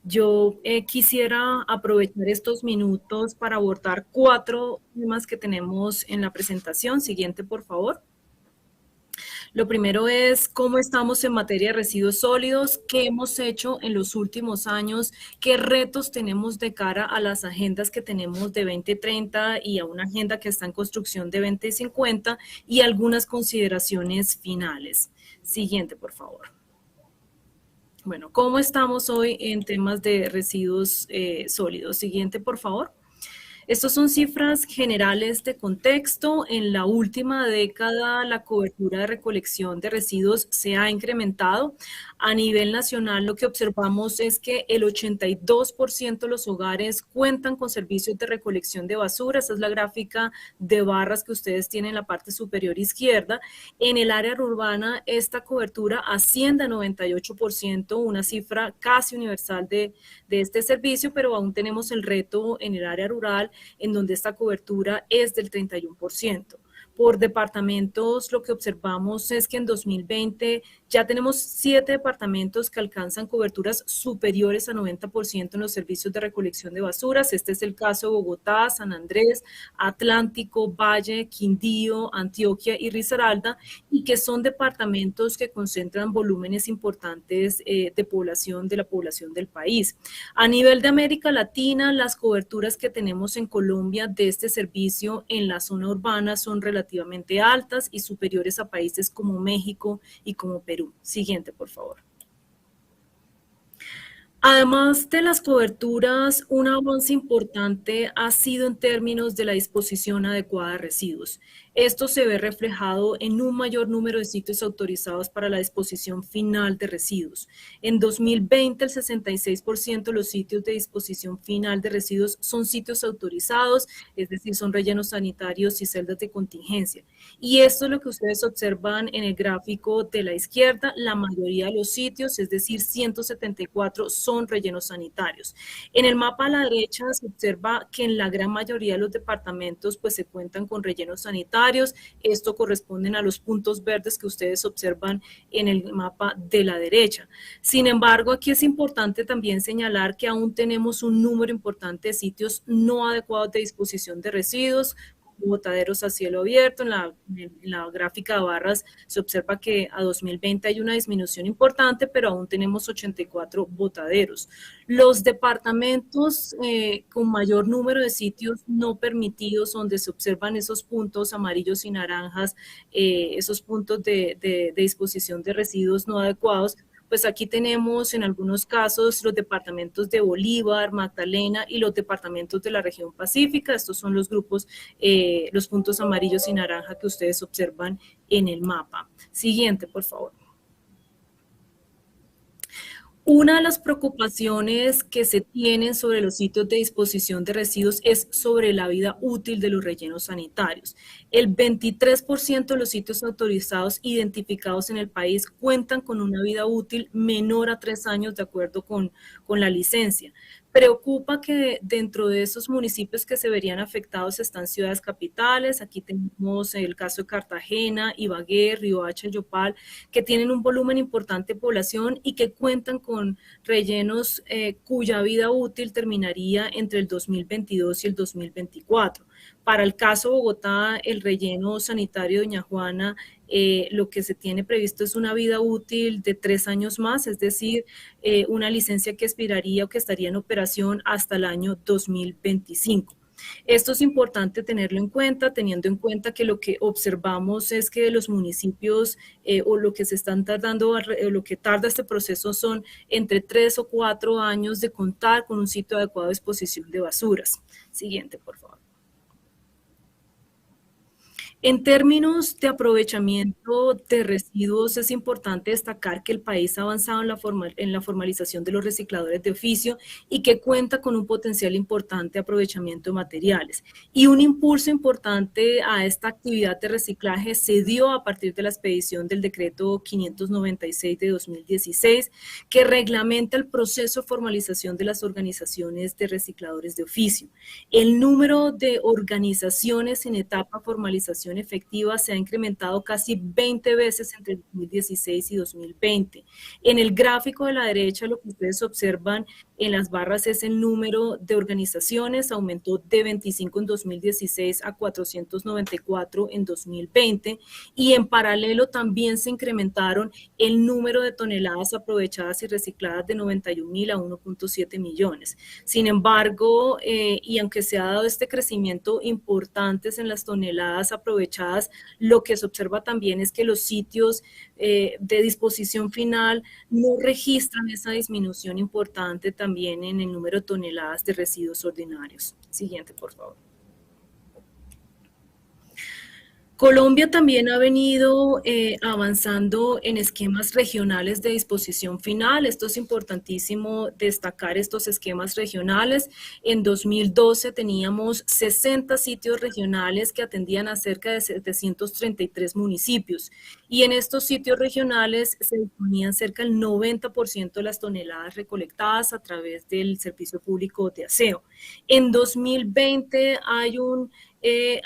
Yo quisiera aprovechar estos minutos para abordar 4 temas que tenemos en la presentación. Siguiente, por favor. Lo primero es cómo estamos en materia de residuos sólidos, qué hemos hecho en los últimos años, qué retos tenemos de cara a las agendas que tenemos de 2030 y a una agenda que está en construcción de 2050 y algunas consideraciones finales. Siguiente, por favor. Bueno, ¿cómo estamos hoy en temas de residuos sólidos? Siguiente, por favor. Estas son cifras generales de contexto. En la última década, la cobertura de recolección de residuos se ha incrementado. A nivel nacional, lo que observamos es que el 82% de los hogares cuentan con servicios de recolección de basura. Esa es la gráfica de barras que ustedes tienen en la parte superior izquierda. En el área urbana, esta cobertura asciende a 98%, una cifra casi universal de este servicio, pero aún tenemos el reto en el área rural en donde esta cobertura es del 31%. Por departamentos, lo que observamos es que en 2020 ya tenemos 7 departamentos que alcanzan coberturas superiores a 90% en los servicios de recolección de basuras. Este es el caso de Bogotá, San Andrés, Atlántico, Valle, Quindío, Antioquia y Risaralda, y que son departamentos que concentran volúmenes importantes de población, de la población del país. A nivel de América Latina, las coberturas que tenemos en Colombia de este servicio en la zona urbana son relativamente altas y superiores a países como México y como Perú. Siguiente, por favor. Además de las coberturas, un avance importante ha sido en términos de la disposición adecuada de residuos. Esto se ve reflejado en un mayor número de sitios autorizados para la disposición final de residuos. En 2020, el 66% de los sitios de disposición final de residuos son sitios autorizados, es decir, son rellenos sanitarios y celdas de contingencia. Y esto es lo que ustedes observan en el gráfico de la izquierda. La mayoría de los sitios, es decir, 174, son rellenos sanitarios. En el mapa a la derecha se observa que en la gran mayoría de los departamentos pues se cuentan con rellenos sanitarios. Esto corresponden a los puntos verdes que ustedes observan en el mapa de la derecha. Sin embargo, aquí es importante también señalar que aún tenemos un número importante de sitios no adecuados de disposición de residuos, botaderos a cielo abierto. En la gráfica de barras se observa que a 2020 hay una disminución importante, pero aún tenemos 84 botaderos. Los departamentos con mayor número de sitios no permitidos, donde se observan esos puntos amarillos y naranjas, esos puntos de disposición de residuos no adecuados, pues aquí tenemos en algunos casos los departamentos de Bolívar, Magdalena y los departamentos de la región pacífica. Estos son los grupos, los puntos amarillos y naranja que ustedes observan en el mapa. Siguiente, por favor. Una de las preocupaciones que se tienen sobre los sitios de disposición de residuos es sobre la vida útil de los rellenos sanitarios. El 23% de los sitios autorizados identificados en el país cuentan con una vida útil menor a 3 años de acuerdo con la licencia. Preocupa que dentro de esos municipios que se verían afectados están ciudades capitales. Aquí tenemos el caso de Cartagena, Ibagué, Riohacha, Yopal, que tienen un volumen importante de población y que cuentan con rellenos cuya vida útil terminaría entre el 2022 y el 2024. Para el caso Bogotá, el relleno sanitario de Doña Juana, lo que se tiene previsto es una vida útil de 3 años más, es decir, una licencia que expiraría o que estaría en operación hasta el año 2025. Esto es importante tenerlo en cuenta, teniendo en cuenta que lo que observamos es que los municipios o lo que se están tardando, lo que tarda este proceso son entre 3 o 4 años de contar con un sitio adecuado de disposición de basuras. Siguiente, por favor. En términos de aprovechamiento de residuos, es importante destacar que el país ha avanzado en la formalización de los recicladores de oficio y que cuenta con un potencial importante de aprovechamiento de materiales. Y un impulso importante a esta actividad de reciclaje se dio a partir de la expedición del decreto 596 de 2016, que reglamenta el proceso de formalización de las organizaciones de recicladores de oficio. El número de organizaciones en etapa de formalización efectiva se ha incrementado casi 20 veces entre 2016 y 2020. En el gráfico de la derecha lo que ustedes observan En las barras es el número de organizaciones, aumentó de 25 en 2016 a 494 en 2020, y en paralelo también se incrementaron el número de toneladas aprovechadas y recicladas de 91.000 a 1.7 millones. Sin embargo, y aunque se ha dado este crecimiento importante en las toneladas aprovechadas, lo que se observa también es que los sitios de disposición final no registran esa disminución importante también en el número de toneladas de residuos ordinarios. Siguiente, por favor. Colombia también ha venido avanzando en esquemas regionales de disposición final. Esto es importantísimo destacar, estos esquemas regionales. En 2012 teníamos 60 sitios regionales que atendían a cerca de 733 municipios, y en estos sitios regionales se disponían cerca del 90% de las toneladas recolectadas a través del servicio público de aseo. En 2020 hay un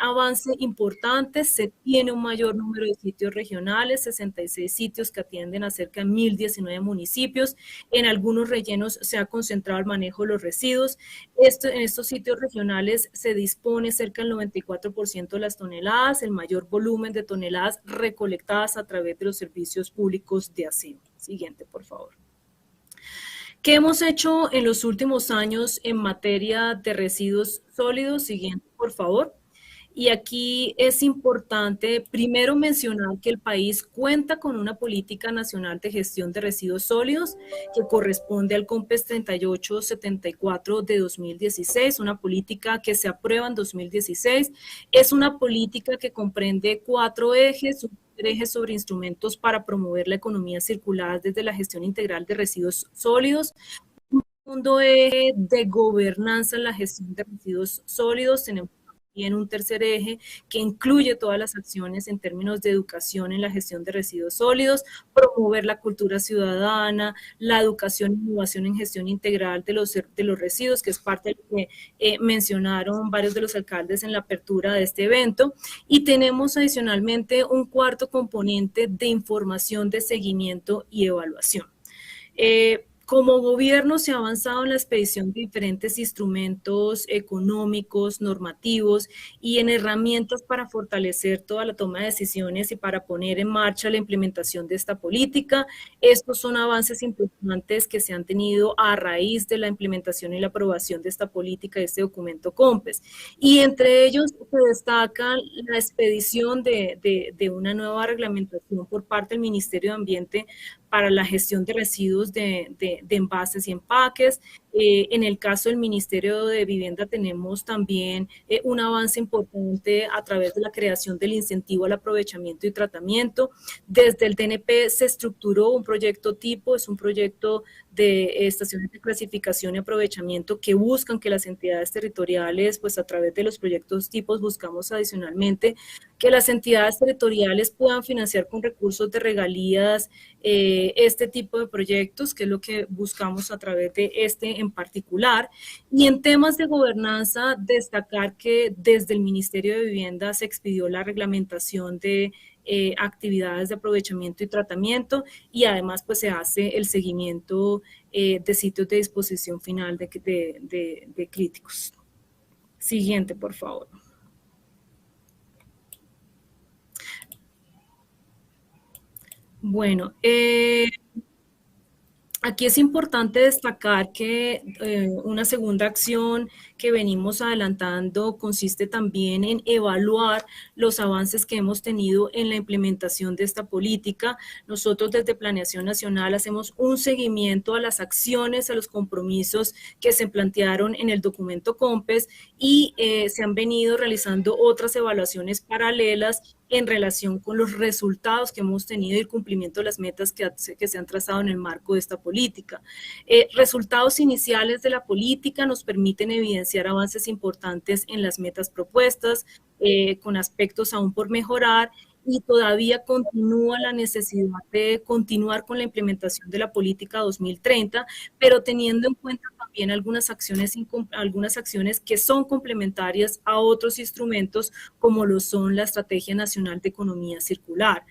avance importante, se tiene un mayor número de sitios regionales, 66 sitios que atienden a cerca de 1.019 municipios. En algunos rellenos se ha concentrado el manejo de los residuos. En estos sitios regionales se dispone cerca del 94% de las toneladas, el mayor volumen de toneladas recolectadas a través de los servicios públicos de aseo. Siguiente, por favor. ¿Qué hemos hecho en los últimos años en materia de residuos sólidos? Siguiente, por favor. Y aquí es importante primero mencionar que el país cuenta con una política nacional de gestión de residuos sólidos que corresponde al COMPES 3874 de 2016, una política que se aprueba en 2016. Es una política que comprende 4 ejes, un eje sobre instrumentos para promover la economía circular desde la gestión integral de residuos sólidos, un segundo eje de gobernanza en la gestión de residuos sólidos, tenemos y en un tercer eje que incluye todas las acciones en términos de educación en la gestión de residuos sólidos, promover la cultura ciudadana, la educación e innovación en gestión integral de los residuos, que es parte de lo que mencionaron varios de los alcaldes en la apertura de este evento. Y tenemos adicionalmente un cuarto componente de información, de seguimiento y evaluación. Como gobierno se ha avanzado en la expedición de diferentes instrumentos económicos, normativos y en herramientas para fortalecer toda la toma de decisiones y para poner en marcha la implementación de esta política. Estos son avances importantes que se han tenido a raíz de la implementación y la aprobación de esta política, de este documento COMPES. Y entre ellos se destaca la expedición de una nueva reglamentación por parte del Ministerio de Ambiente para la gestión de residuos de envases y empaques. En el caso del Ministerio de Vivienda tenemos también un avance importante a través de la creación del incentivo al aprovechamiento y tratamiento. Desde el DNP se estructuró un proyecto tipo, es un proyecto de estaciones de clasificación y aprovechamiento que buscan que las entidades territoriales, pues a través de los proyectos tipos buscamos adicionalmente que las entidades territoriales puedan financiar con recursos de regalías este tipo de proyectos, que es lo que buscamos a través de este en particular. Y en temas de gobernanza, destacar que desde el Ministerio de Vivienda se expidió la reglamentación de actividades de aprovechamiento y tratamiento, y además pues se hace el seguimiento de sitios de disposición final de críticos. Siguiente, por favor. Bueno, aquí es importante destacar que una segunda acción que venimos adelantando consiste también en evaluar los avances que hemos tenido en la implementación de esta política. Nosotros desde Planeación Nacional hacemos un seguimiento a las acciones, a los compromisos que se plantearon en el documento COMPES, y se han venido realizando otras evaluaciones paralelas en relación con los resultados que hemos tenido y el cumplimiento de las metas que se han trazado en el marco de esta política. Resultados iniciales de la política nos permiten evidenciar avances importantes en las metas propuestas, con aspectos aún por mejorar, y todavía continúa la necesidad de continuar con la implementación de la política 2030, pero teniendo en cuenta también algunas acciones que son complementarias a otros instrumentos como lo son la Estrategia Nacional de Economía Circular.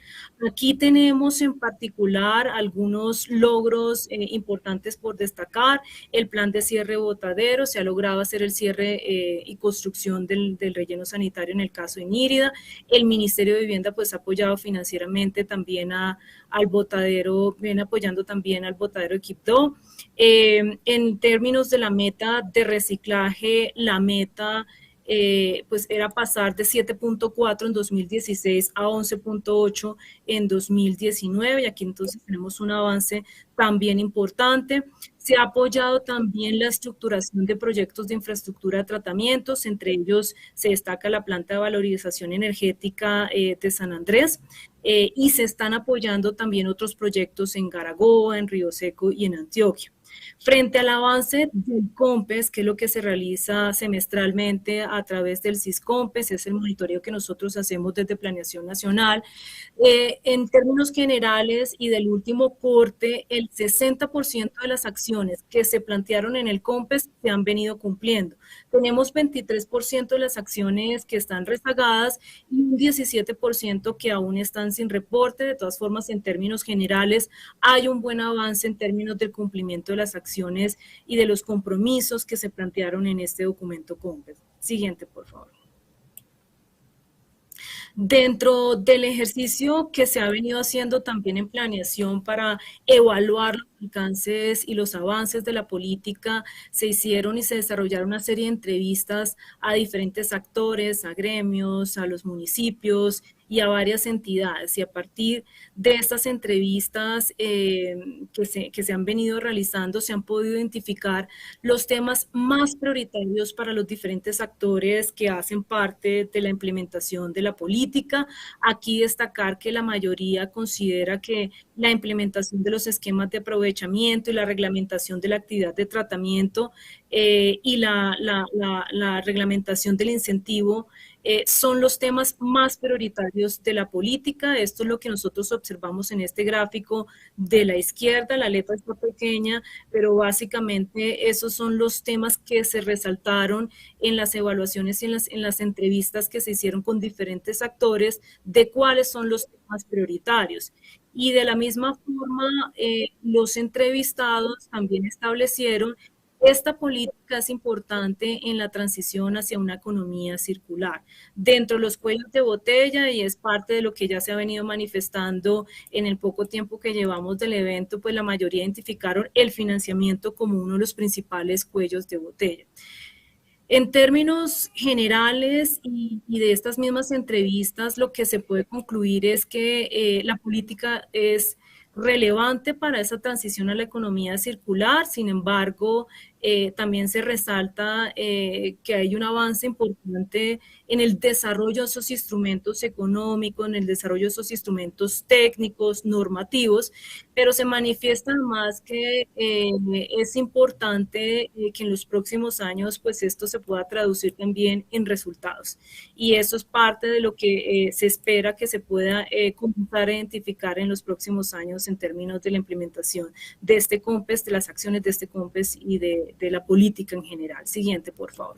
Aquí tenemos en particular algunos logros importantes por destacar. El plan de cierre botadero, se ha logrado hacer el cierre y construcción del relleno sanitario en el caso de Nírida. El Ministerio de Vivienda pues ha apoyado financieramente también al botadero, viene apoyando también al botadero de Quibdó. En términos de la meta de reciclaje, la meta pues era pasar de 7.4 en 2016 a 11.8 en 2019 y aquí entonces tenemos un avance también importante. Se ha apoyado también la estructuración de proyectos de infraestructura de tratamientos, entre ellos se destaca la planta de valorización energética de San Andrés y se están apoyando también otros proyectos en Garagoa, en Río Seco y en Antioquia. Frente al avance del COMPES, que es lo que se realiza semestralmente a través del CISCOMPES, es el monitoreo que nosotros hacemos desde Planeación Nacional, en términos generales y del último corte, el 60% de las acciones que se plantearon en el COMPES se han venido cumpliendo. Tenemos 23% de las acciones que están rezagadas y un 17% que aún están sin reporte. De todas formas, en términos generales, hay un buen avance en términos del cumplimiento de las acciones y de los compromisos que se plantearon en este documento COMPES. Siguiente, por favor. Dentro del ejercicio que se ha venido haciendo también en planeación para evaluar los alcances y los avances de la política, se hicieron y se desarrollaron una serie de entrevistas a diferentes actores, a gremios, a los municipios y a varias entidades. Y a partir de estas entrevistas que se han venido realizando, se han podido identificar los temas más prioritarios para los diferentes actores que hacen parte de la implementación de la política. Aquí destacar que la mayoría considera que la implementación de los esquemas de aprovechamiento y la reglamentación de la actividad de tratamiento y la reglamentación del incentivo son los temas más prioritarios de la política. Esto es lo que nosotros observamos en este gráfico de la izquierda. La letra está pequeña, pero básicamente esos son los temas que se resaltaron en las evaluaciones y en las entrevistas que se hicieron con diferentes actores de cuáles son los temas prioritarios. Y de la misma forma, los entrevistados también establecieron esta política es importante en la transición hacia una economía circular. Dentro de los cuellos de botella, y es parte de lo que ya se ha venido manifestando en el poco tiempo que llevamos del evento, pues la mayoría identificaron el financiamiento como uno de los principales cuellos de botella. En términos generales y de estas mismas entrevistas, lo que se puede concluir es que la política es relevante para esa transición a la economía circular. Sin embargo, también se resalta que hay un avance importante en el desarrollo de esos instrumentos económicos, en el desarrollo de esos instrumentos técnicos, normativos, pero se manifiesta además que es importante que en los próximos años pues esto se pueda traducir también en resultados. Y eso es parte de lo que se espera que se pueda comenzar a identificar en los próximos años en términos de la implementación de este COMPES, de las acciones de este COMPES y de la política en general. Siguiente, por favor.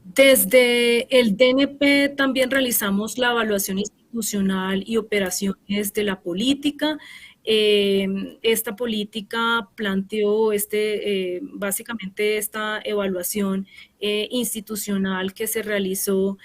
Desde el DNP también realizamos la evaluación institucional y operaciones de la política. Esta política planteó básicamente esta evaluación institucional que se realizó,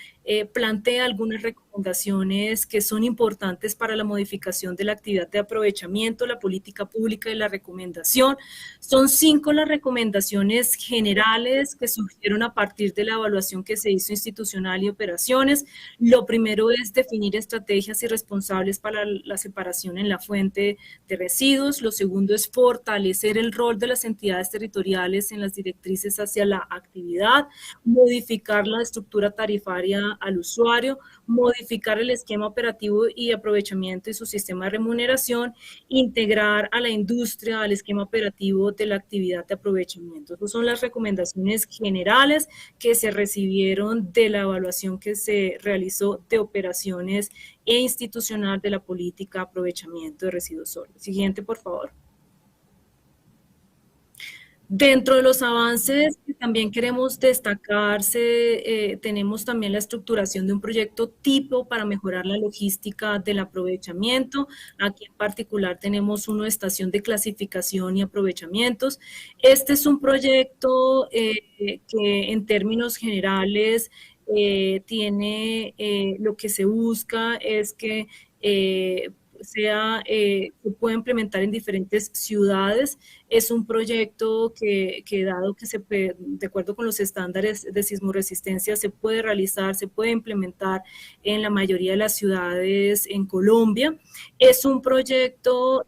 plantea algunas recomendaciones que son importantes para la modificación de la actividad de aprovechamiento, la política pública y la recomendación. Son 5 las recomendaciones generales que surgieron a partir de la evaluación que se hizo institucional y operaciones. Lo primero es definir estrategias y responsables para la separación en la fuente de residuos. Lo segundo es fortalecer el rol de las entidades territoriales en las directrices hacia la actividad, modificar la estructura tarifaria al usuario, modificar el esquema operativo y aprovechamiento y su sistema de remuneración, integrar a la industria al esquema operativo de la actividad de aprovechamiento. Esas son las recomendaciones generales que se recibieron de la evaluación que se realizó de operaciones e institucional de la política de aprovechamiento de residuos sólidos. Siguiente, por favor. Dentro de los avances que también queremos destacarse, tenemos también la estructuración de un proyecto tipo para mejorar la logística del aprovechamiento. Aquí en particular tenemos uno de estación de clasificación y aprovechamientos. Este es un proyecto que en términos generales lo que se busca es que se pueda implementar en diferentes ciudades. Es un proyecto que dado que de acuerdo con los estándares de sismoresistencia, se puede realizar, se puede implementar en la mayoría de las ciudades en Colombia. Es un proyecto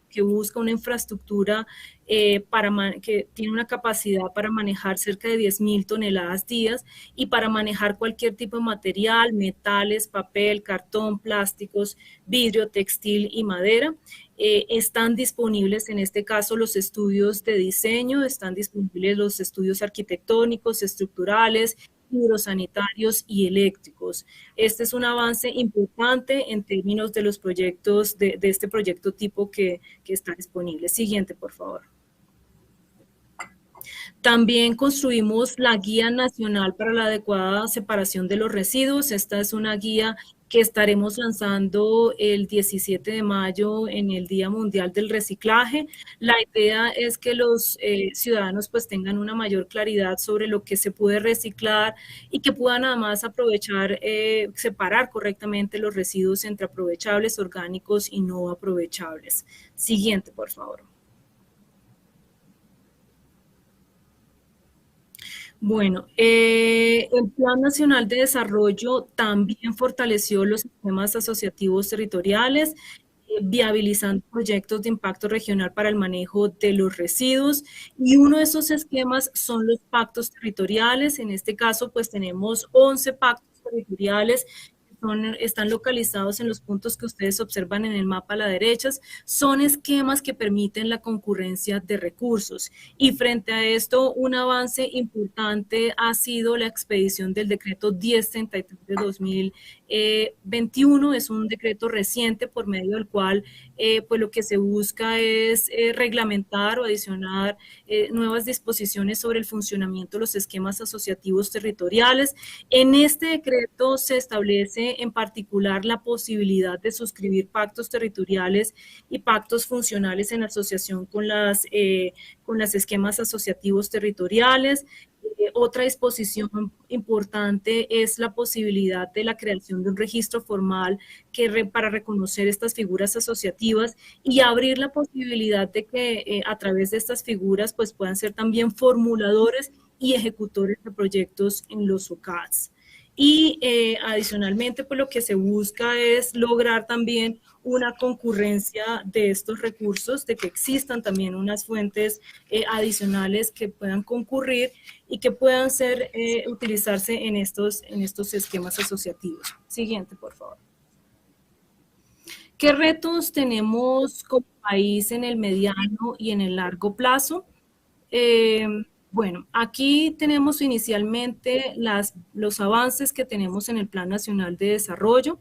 que busca una infraestructura que tiene una capacidad para manejar cerca de 10.000 toneladas días y para manejar cualquier tipo de material, metales, papel, cartón, plásticos, vidrio, textil y madera. Están disponibles en este caso los estudios de diseño, están disponibles los estudios arquitectónicos, estructurales, hidrosanitarios y eléctricos. Este es un avance importante en términos de los proyectos, de este proyecto tipo que está disponible. Siguiente, por favor. También construimos la Guía Nacional para la Adecuada Separación de los Residuos. Esta es una guía que estaremos lanzando el 17 de mayo en el Día Mundial del Reciclaje. La idea es que los ciudadanos pues tengan una mayor claridad sobre lo que se puede reciclar y que puedan además aprovechar, separar correctamente los residuos entre aprovechables, orgánicos y no aprovechables. Siguiente, por favor. Bueno, el Plan Nacional de Desarrollo también fortaleció los sistemas asociativos territoriales, viabilizando proyectos de impacto regional para el manejo de los residuos. Y uno de esos esquemas son los pactos territoriales. En este caso, pues tenemos 11 pactos territoriales están localizados en los puntos que ustedes observan en el mapa a la derecha, son esquemas que permiten la concurrencia de recursos. Y frente a esto, un avance importante ha sido la expedición del decreto 1033 de 2021. Es un decreto reciente por medio del cual pues lo que se busca es reglamentar o adicionar nuevas disposiciones sobre el funcionamiento de los esquemas asociativos territoriales. En este decreto se establece en particular la posibilidad de suscribir pactos territoriales y pactos funcionales en asociación con las esquemas asociativos territoriales. Otra disposición importante es la posibilidad de la creación de un registro formal para reconocer estas figuras asociativas y abrir la posibilidad de que a través de estas figuras pues puedan ser también formuladores y ejecutores de proyectos en los OCADs. Y adicionalmente, pues lo que se busca es lograr también una concurrencia de estos recursos, de que existan también unas fuentes adicionales que puedan concurrir y que puedan utilizarse en estos esquemas asociativos. Siguiente, por favor. ¿Qué retos tenemos como país en el mediano y en el largo plazo? Bueno, aquí tenemos inicialmente los avances que tenemos en el Plan Nacional de Desarrollo.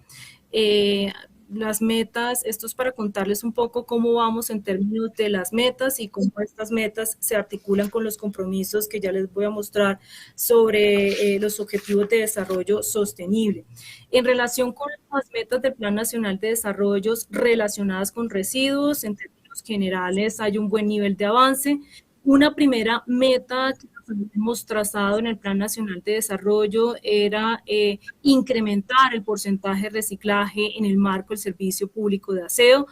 Las metas, esto es para contarles un poco cómo vamos en términos de las metas y cómo estas metas se articulan con los compromisos que ya les voy a mostrar sobre los objetivos de desarrollo sostenible. En relación con las metas del Plan Nacional de Desarrollo relacionadas con residuos, en términos generales hay un buen nivel de avance. Una primera meta que hemos trazado en el Plan Nacional de Desarrollo era incrementar el porcentaje de reciclaje en el marco del servicio público de aseo.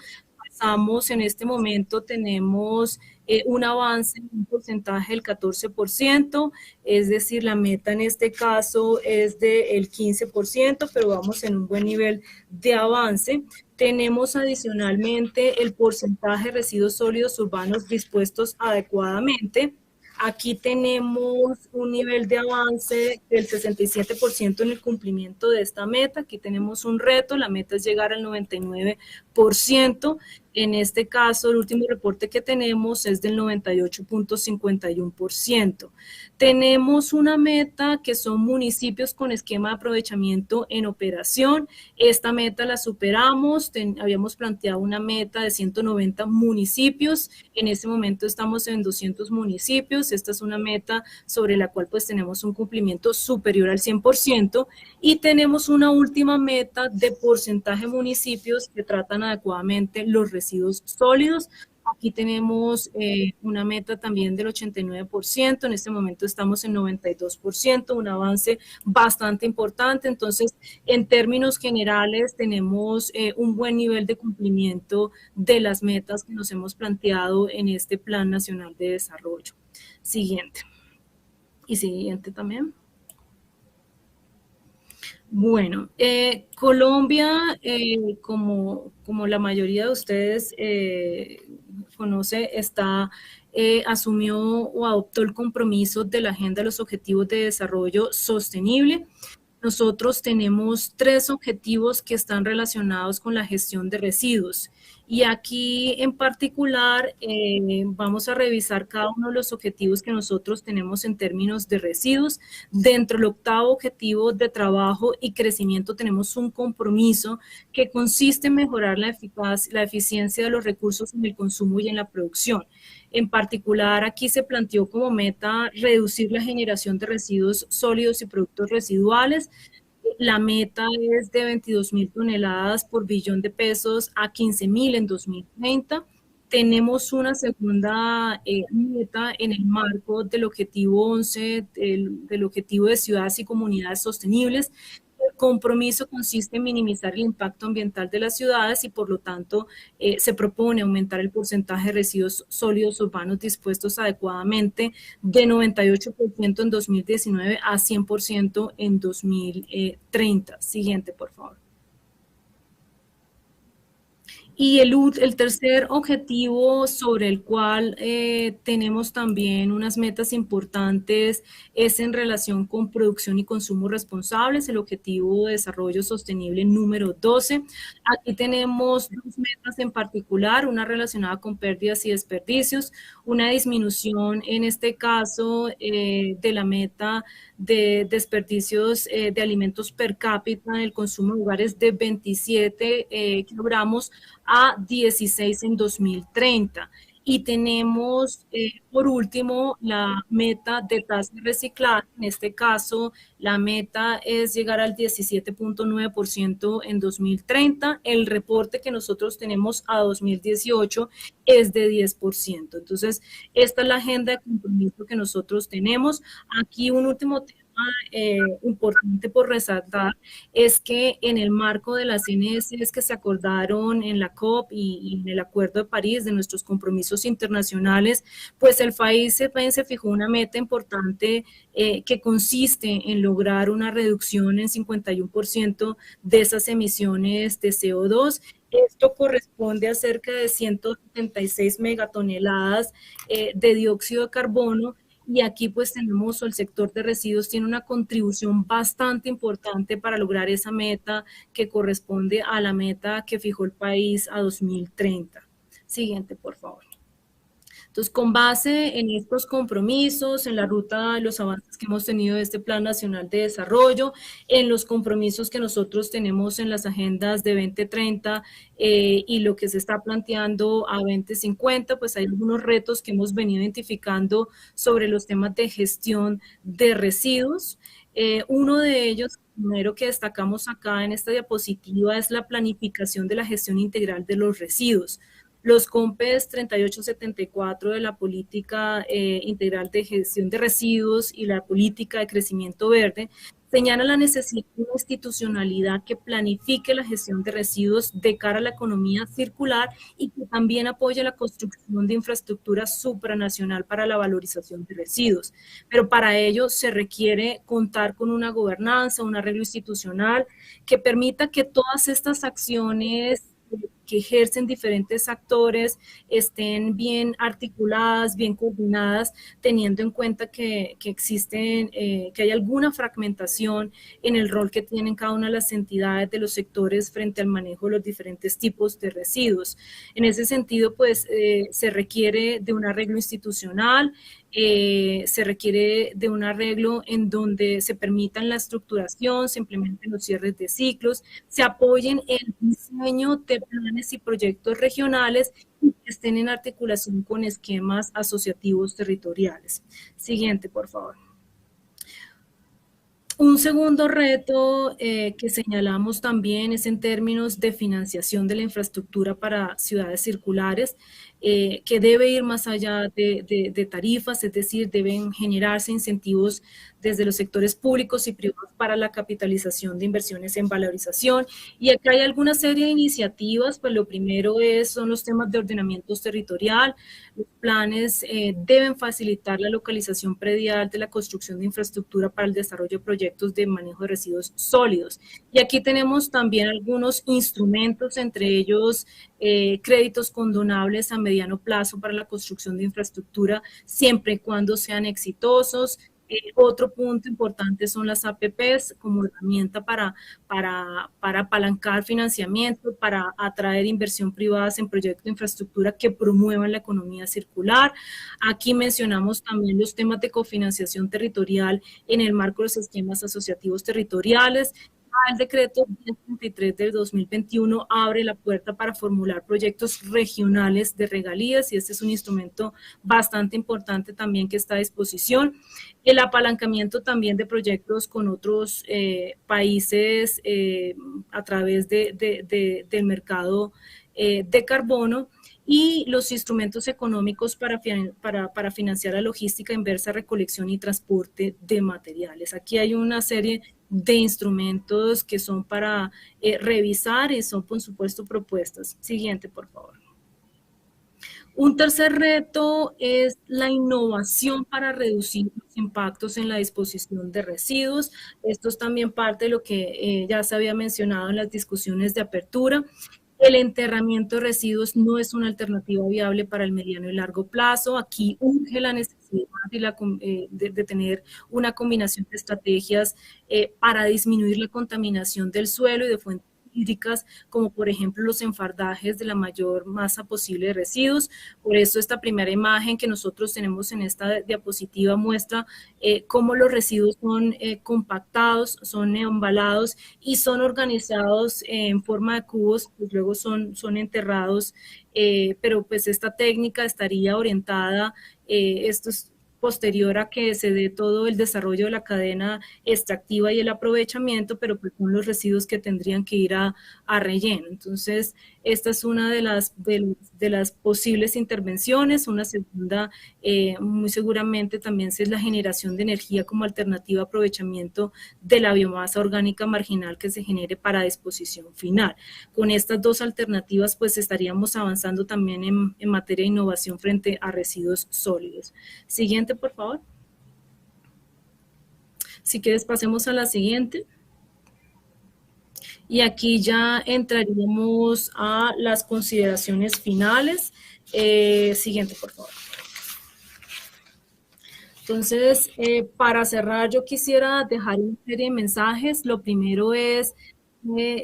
En este momento tenemos un avance en un porcentaje del 14%, es decir, la meta en este caso es del 15%, pero vamos en un buen nivel de avance. Tenemos adicionalmente el porcentaje de residuos sólidos urbanos dispuestos adecuadamente. Aquí tenemos un nivel de avance del 67% en el cumplimiento de esta meta. Aquí tenemos un reto, la meta es llegar al 99% 98%. En este caso, el último reporte que tenemos es del 98.51%. Tenemos una meta que son municipios con esquema de aprovechamiento en operación. Esta meta la superamos, habíamos planteado una meta de 190 municipios, en este momento estamos en 200 municipios, esta es una meta sobre la cual pues tenemos un cumplimiento superior al 100% y tenemos una última meta de porcentaje de municipios que tratan adecuadamente los residuos sólidos. Aquí tenemos una meta también del 89%, en este momento estamos en 92%, un avance bastante importante. Entonces, en términos generales, tenemos un buen nivel de cumplimiento de las metas que nos hemos planteado en este Plan Nacional de Desarrollo. Siguiente. Y siguiente también. Bueno, Colombia, como la mayoría de ustedes conoce, asumió o adoptó el compromiso de la Agenda de los Objetivos de Desarrollo Sostenible. Nosotros tenemos 3 objetivos que están relacionados con la gestión de residuos. Y aquí en particular vamos a revisar cada uno de los objetivos que nosotros tenemos en términos de residuos. Dentro del 8º objetivo de trabajo y crecimiento tenemos un compromiso que consiste en mejorar la eficiencia de los recursos en el consumo y en la producción. En particular, aquí se planteó como meta reducir la generación de residuos sólidos y productos residuales. La meta es de 22.000 toneladas por billón de pesos a 15.000 en 2030. Tenemos una segunda meta en el marco del objetivo 11, del objetivo de ciudades y comunidades sostenibles. El compromiso consiste en minimizar el impacto ambiental de las ciudades y por lo tanto se propone aumentar el porcentaje de residuos sólidos urbanos dispuestos adecuadamente de 98% en 2019 a 100% en 2030. Siguiente, por favor. Y el tercer objetivo sobre el cual tenemos también unas metas importantes es en relación con producción y consumo responsables, el objetivo de desarrollo sostenible número 12. Aquí tenemos 2 metas en particular, una relacionada con pérdidas y desperdicios, una disminución en este caso de la meta de desperdicios de alimentos per cápita en el consumo de hogares de 27 kilogramos a 16 en 2030. Y tenemos, por último, la meta de tasa de reciclaje. En este caso, la meta es llegar al 17.9% en 2030. El reporte que nosotros tenemos a 2018 es de 10%. Entonces, esta es la agenda de compromiso que nosotros tenemos. Aquí un último tema importante por resaltar es que en el marco de las CNS que se acordaron en la COP y en el Acuerdo de París de nuestros compromisos internacionales, pues el país se fijó una meta importante que consiste en lograr una reducción en 51% de esas emisiones de CO2. Esto corresponde a cerca de 176 megatoneladas de dióxido de carbono. Y aquí pues tenemos, el sector de residuos tiene una contribución bastante importante para lograr esa meta que corresponde a la meta que fijó el país a 2030. Siguiente, por favor. Entonces, con base en estos compromisos, en la ruta de los avances que hemos tenido de este Plan Nacional de Desarrollo, en los compromisos que nosotros tenemos en las agendas de 2030 y lo que se está planteando a 2050, pues hay algunos retos que hemos venido identificando sobre los temas de gestión de residuos. Uno de ellos, primero que destacamos acá en esta diapositiva, es la planificación de la gestión integral de los residuos. Los COMPES 3874 de la Política Integral de Gestión de Residuos y la Política de Crecimiento Verde señalan la necesidad de una institucionalidad que planifique la gestión de residuos de cara a la economía circular y que también apoye la construcción de infraestructura supranacional para la valorización de residuos. Pero para ello se requiere contar con una gobernanza, un arreglo institucional que permita que todas estas acciones que ejercen diferentes actores estén bien articuladas, bien coordinadas, teniendo en cuenta que existen, que hay alguna fragmentación en el rol que tienen cada una de las entidades de los sectores frente al manejo de los diferentes tipos de residuos. En ese sentido, pues se requiere de un arreglo institucional, se requiere de un arreglo en donde se permitan la estructuración, se implementen los cierres de ciclos, se apoyen el diseño de planes y proyectos regionales y que estén en articulación con esquemas asociativos territoriales. Siguiente, por favor. Un segundo reto que señalamos también es en términos de financiación de la infraestructura para ciudades circulares, que debe ir más allá de tarifas, es decir, deben generarse incentivos desde los sectores públicos y privados para la capitalización de inversiones en valorización. Y acá hay alguna serie de iniciativas, pues lo primero son los temas de ordenamiento territorial. Los planes deben facilitar la localización predial de la construcción de infraestructura para el desarrollo de proyectos de manejo de residuos sólidos. Y aquí tenemos también algunos instrumentos, entre ellos créditos condonables a mediano plazo para la construcción de infraestructura, siempre y cuando sean exitosos. Otro punto importante son las APPs como herramienta para apalancar financiamiento, para atraer inversión privada en proyectos de infraestructura que promuevan la economía circular. Aquí mencionamos también los temas de cofinanciación territorial en el marco de los esquemas asociativos territoriales. El decreto 1033 del 2021 abre la puerta para formular proyectos regionales de regalías y este es un instrumento bastante importante también que está a disposición. El apalancamiento también de proyectos con otros países a través del mercado de carbono y los instrumentos económicos para financiar la logística inversa, recolección y transporte de materiales. Aquí hay una serie de instrumentos que son para revisar y son, por supuesto, propuestas. Siguiente, por favor. Un tercer reto es la innovación para reducir los impactos en la disposición de residuos. Esto es también parte de lo que ya se había mencionado en las discusiones de apertura. El enterramiento de residuos no es una alternativa viable para el mediano y largo plazo. Aquí urge la necesidad de tener una combinación de estrategias para disminuir la contaminación del suelo y de fuentes hídricas, como por ejemplo los enfardajes de la mayor masa posible de residuos. Por eso esta primera imagen que nosotros tenemos en esta diapositiva muestra cómo los residuos son compactados, son embalados y son organizados en forma de cubos, pues luego son enterrados, pero pues esta técnica estaría orientada, esto es posterior a que se dé todo el desarrollo de la cadena extractiva y el aprovechamiento, pero pues son los residuos que tendrían que ir a relleno. Entonces, esta es una de las posibles intervenciones. Una segunda, muy seguramente también es la generación de energía como alternativa a aprovechamiento de la biomasa orgánica marginal que se genere para disposición final. Con estas dos alternativas, pues estaríamos avanzando también en materia de innovación frente a residuos sólidos. Siguiente, por favor. Si quieres, pasemos a la siguiente. Y aquí ya entraríamos a las consideraciones finales. Siguiente, por favor. Entonces, para cerrar, yo quisiera dejar una serie de mensajes. Lo primero es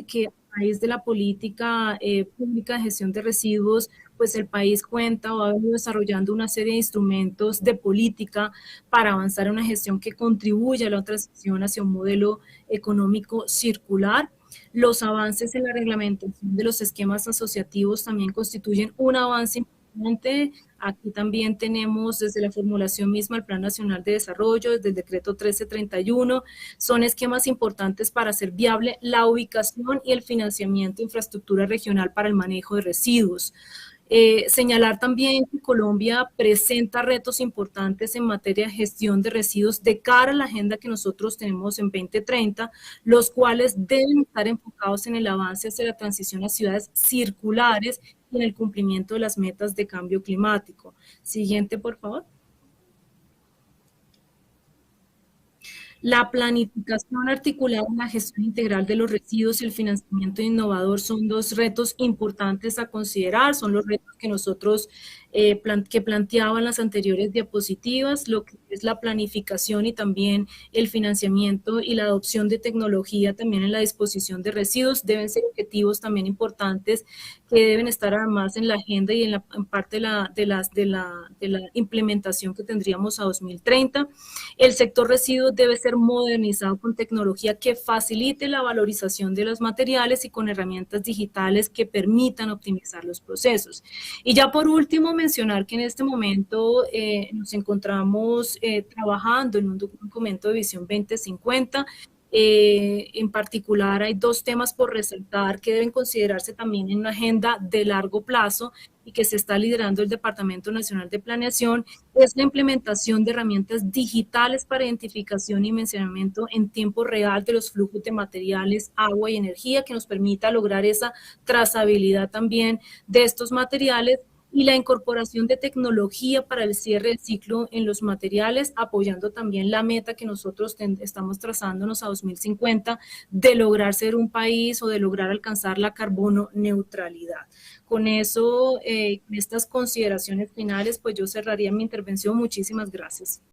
que a raíz de la política pública de gestión de residuos, pues el país cuenta o ha venido desarrollando una serie de instrumentos de política para avanzar en una gestión que contribuya a la transición hacia un modelo económico circular. Los avances en la reglamentación de los esquemas asociativos también constituyen un avance importante. Aquí también tenemos desde la formulación misma el Plan Nacional de Desarrollo, desde el decreto 1331, son esquemas importantes para hacer viable la ubicación y el financiamiento de infraestructura regional para el manejo de residuos. Señalar también que Colombia presenta retos importantes en materia de gestión de residuos de cara a la agenda que nosotros tenemos en 2030, los cuales deben estar enfocados en el avance hacia la transición a ciudades circulares y en el cumplimiento de las metas de cambio climático. Siguiente, por favor. La planificación articulada en la gestión integral de los residuos y el financiamiento innovador son dos retos importantes a considerar, son los retos que nosotros que planteaban las anteriores diapositivas, lo que es la planificación y también el financiamiento y la adopción de tecnología también en la disposición de residuos deben ser objetivos también importantes que deben estar además en la agenda y en parte de la implementación que tendríamos a 2030. El sector residuos debe ser modernizado con tecnología que facilite la valorización de los materiales y con herramientas digitales que permitan optimizar los procesos. Y ya por último, mencionar que en este momento nos encontramos trabajando en un documento de visión 2050. En particular, hay dos temas por resaltar que deben considerarse también en una agenda de largo plazo y que se está liderando el Departamento Nacional de Planeación, es la implementación de herramientas digitales para identificación y mencionamiento en tiempo real de los flujos de materiales, agua y energía, que nos permita lograr esa trazabilidad también de estos materiales y la incorporación de tecnología para el cierre del ciclo en los materiales, apoyando también la meta que nosotros estamos trazándonos a 2050 de lograr ser un país o de lograr alcanzar la carbono neutralidad. Con eso, con estas consideraciones finales, pues yo cerraría mi intervención. Muchísimas gracias.